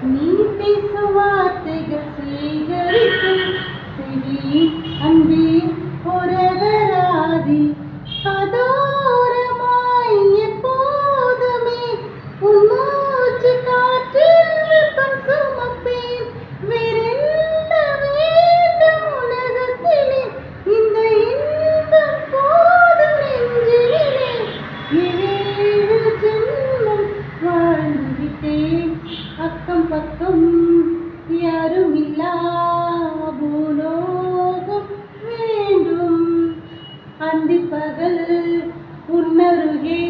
நீ பேசும் வார்த்தைகள் சேகரிக்கும் செவி அன்பே பொறவராதி அதோரமாய் எப்போதுமே உன் மூச்சு காற்றில் வெப்பம் சுமப்பேன் வேறென்ன வேண்டும் உலகத்திலே இந்த இன்பம் போதும் நெஞ்சிலே ஏழு ஜென்மம் வாழ்ந்துவிட்டேன் அக்கம் பக்கம் யாரும் இல்லா பூலோகம் வேண்டும் அந்தி பகல் உன்னருகே